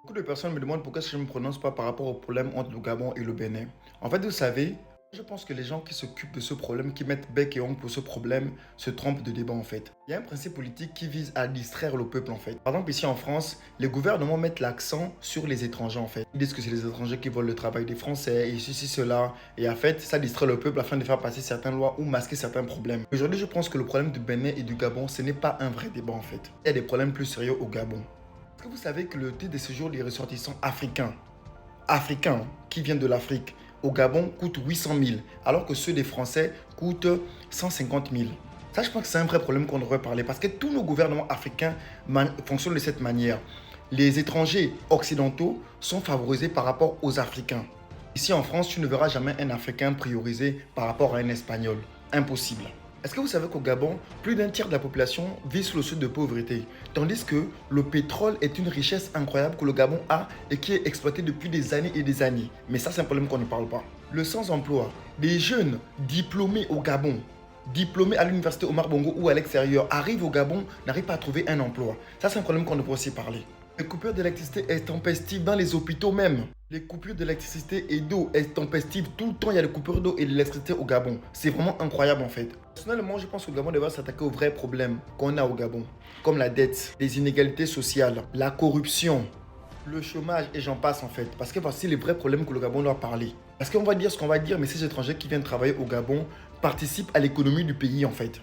Beaucoup de personnes me demandent pourquoi je ne me prononce pas par rapport au problème entre le Gabon et le Bénin. En fait, vous savez, je pense que les gens qui s'occupent de ce problème, qui mettent bec et ongle pour ce problème, se trompent de débat en fait. Il y a un principe politique qui vise à distraire le peuple en fait. Par exemple, ici en France, les gouvernements mettent l'accent sur les étrangers en fait. Ils disent que c'est les étrangers qui volent le travail des Français et ceci, cela. Et en fait, ça distrait le peuple afin de faire passer certaines lois ou masquer certains problèmes. Aujourd'hui, je pense que le problème du Bénin et du Gabon, ce n'est pas un vrai débat en fait. Il y a des problèmes plus sérieux au Gabon. Est-ce que vous savez que le titre de séjour des ressortissants africains qui viennent de l'Afrique, au Gabon coûte 800 000, alors que ceux des Français coûtent 150 000? Ça, je pense que c'est un vrai problème qu'on devrait parler parce que tous nos gouvernements africains fonctionnent de cette manière. Les étrangers occidentaux sont favorisés par rapport aux Africains. Ici en France, tu ne verras jamais un Africain priorisé par rapport à un Espagnol. Impossible. Est-ce que vous savez qu'au Gabon, plus d'un tiers de la population vit sous le seuil de pauvreté, tandis que le pétrole est une richesse incroyable que le Gabon a et qui est exploitée depuis des années et des années. Mais ça, c'est un problème qu'on ne parle pas. Le sans-emploi. Des jeunes diplômés au Gabon, diplômés à l'université Omar Bongo ou à l'extérieur, arrivent au Gabon, n'arrivent pas à trouver un emploi. Ça, c'est un problème qu'on devrait aussi parler. Les coupures d'électricité intempestives dans les hôpitaux même. Les coupures d'électricité et d'eau intempestives, tout le temps il y a des coupures d'eau et d'électricité au Gabon. C'est vraiment incroyable en fait. Personnellement, je pense que le Gabon devrait s'attaquer aux vrais problèmes qu'on a au Gabon, comme la dette, les inégalités sociales, la corruption, le chômage et j'en passe en fait. Parce que voici les vrais problèmes que le Gabon doit parler. Parce qu'on va dire ce qu'on va dire, mais ces étrangers qui viennent travailler au Gabon participent à l'économie du pays en fait.